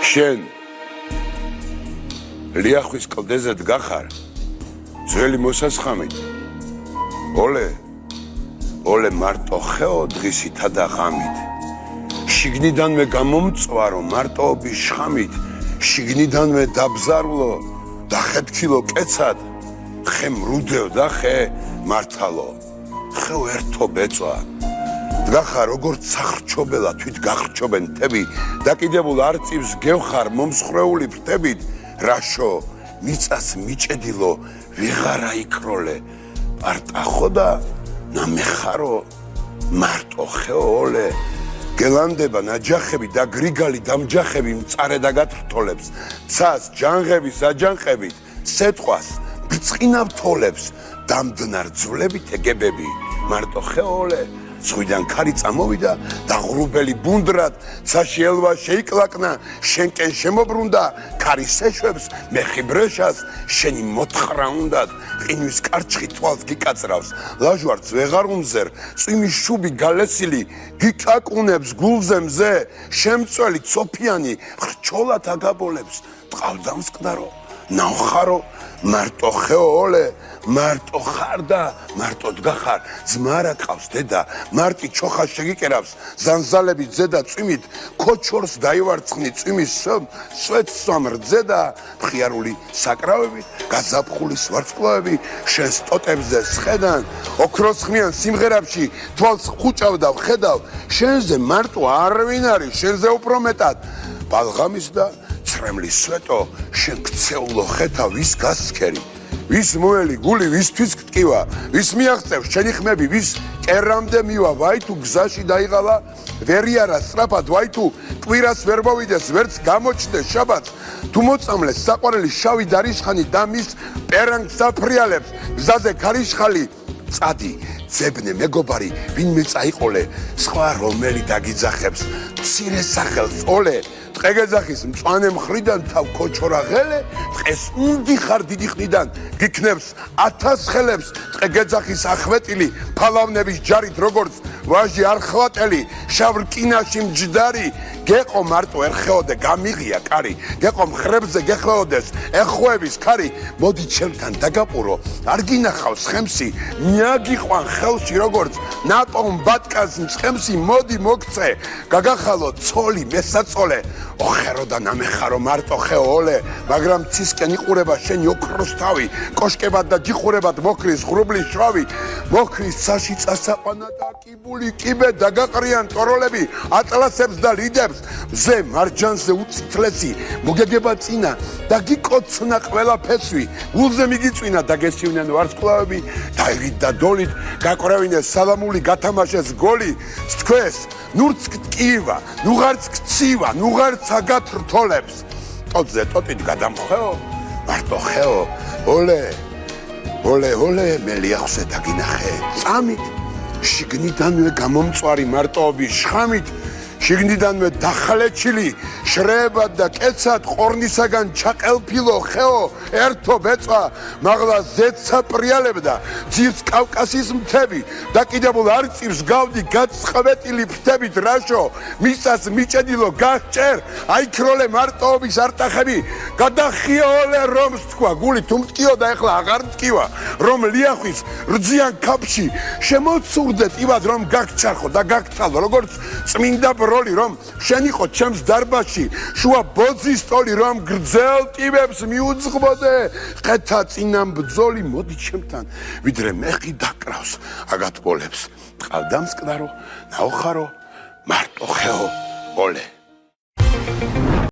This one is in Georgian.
შენ ლიახვის კლდეზე დგახარ ძველი მოსასხამით ოლე მარტო ხეო დღისითა და ღამით შიგნიდანვე გამომწვარო მარტოობის შხამით შიგნიდანვე დაბზარვლო და ხეთქილო კეცად ხე მრუდევ და ხე მართალო ხეო ერთო ბეწვა დგახარ როგორც სახრჩობელა თვით გახრჩობენ თები დაკიდებულ არწივს გევხარ მომსხრეული ფრთებით რაშო მიწას მიჭედილო ვიღარა იქროლე პარტახო და ნამეხარო მარტო ხეოლე გელანდება ნაჯახები და გრიგალი დამჯახები მწარე და გათრთოლებს ცას ჯანღების აჯანყებით სეტყვას ბრწყინავ თოლებს დამდნარ ძვლებით ეგებები მარტო ხეოლე ზღვიდან ქარი წამოვიდა და ღრუბელი ბუნდრად ცაში ელვა შეიკლაკნა შენკენ შემობრუნდა ქარის ეშვებს მეხიბრეშას შენი მოთხრა უნდათ ყინვის კარჩხი თვალს გიკაწრავს ლაჟვარდს ვეღარ უმზერ წვიმის შუბი გალესილი გიკაკუნებს გულზე მზე შემწველი ცოფიანი ხრჩოლად აგაბოლებს ტყავდამსკდარო ნავხარო მარტო ხეოლე მარტო ხარ და მარტო დგახარ ძმარა ყავს დედა მარტი ჩოხა შეგიკერავს ზანზალების ზედა წვიმით ქოჩორს დაივარცხნი წვიმის სვეტს სვამრძე და მხიარული საკრავები გაზაფხულის ვარცხლავები შენს ტოტებზე სხედან ოქროს ხმიან სიმღერებში თვალს ხუჭავ და ვხედავ შენზე მარტო არვინ არის შენზე უფრო მეტად ბალღამის და ცრემლის სვეტო შენ ქცეულო ხეთა ვის გასცქერი ვის მოელი გული ვისთვის გტკივა ვის მიაღწევს შენი ხმები ვის კერამდე მივა ვაი თუ გზაში დაიღალა ვერიარა სწრაფად ვაი თუ კვირას ვერ მოვიდეს ვერც გამოჩნდეს შაბათს თუ მოწამლეს საყვარელი შავი დარიშხანი და მის პერანგს საფრიალებს გზაზე ქარიშხალი წადი ძებნე მეგობარი ვინმე წაიყოლე სხვა რომელი დაგიძახებს მცირე სახელს ოლე ტყეგეძახის მწვანე მხრიდან თავ ქოჩორა ღელე ტყეს უნდი ხარ დიდი ხნიდან გიქნებს 1000 ხელებს ტყეგეძახის ახვეტილი ფალავნების ჯარით როგორც ვაჟი არხვატელი შავ რკინაში მჯდარი გეყო მარტო ერხეოდე გამიღია კარი გეყო მხრებზე გეხვეოდეს ეხვეების ქარი მოდი ჩემთან დაგაპურო არ გინახავს ხემსი მიაგიყვან ხელში როგორც ნაპომ ბატკას მცხემსი მოდი მოგწე გაგახალო ცოლი მესაწოლე ოხერო და ნამეხარო მარტო ხეოლე მაგრამ ცისკენ იყურება შენი ოქროს თავი კოშკებად და ჯიხურებად მოქრის ღრუბლის შვავი მოქრის ცაში წასაყვანა და კიბული კიბე დაგაყრიან ტოროლები ატლასებს და ლიდებს მზე მარჯანზე უწითლესი მოგეგება წინა და გიკოცნა ყველა ფესვი გულზე მიგიწვინა და გესივნენ ვარსკვლავები დაირით და დოლით გაკრევინეს სალამული გათამაშეს გოლი სთქვეს ნურც გტკივა ნუღარც გცივა ნუღარც აგათრთოლებს ტოტზე ტოტით გადამხვეო მარტო ხეო ოლე მე ლიახვზე დაგინახე წამით შიგნიდანვე გამომწვარი მარტოობის შხამით შიგნიდანვე დახალეჩილი შრეებად და კეცად ყორნისაგან ჩაყელფილო ხეო ერთო ბეწვა მაღლა ზეცა პრიალებდა ძირს კავკასიის მთები დაკიდებულ არწივს გავდი გაწყვეტილი ფრთებით რაშო მისას მიჭედილო გასჭერ აიქროლე მარტოობის არტახები გადახიოლე რომს თქვა გული თუ მტკიო და ეხლა აღარ მტკივა რომ ლიახვის რძიან ქაფში შემოცურდე ტივად რომ გაგჩარხო და გაგცალო როგორც წმინდა როლი რომ შენ იყო ჩემს დარბაზში შუა ბოძის ტოლი რომ გრძელ ტივებს მიუძღვოდე ყეთა წინამ ბძოლი მოდი ჩემთან ვიდრე მეხი დაკრავს აგათბოლებს ტყავდამსკდარო ნაოხარო მარტო ხეო ოლე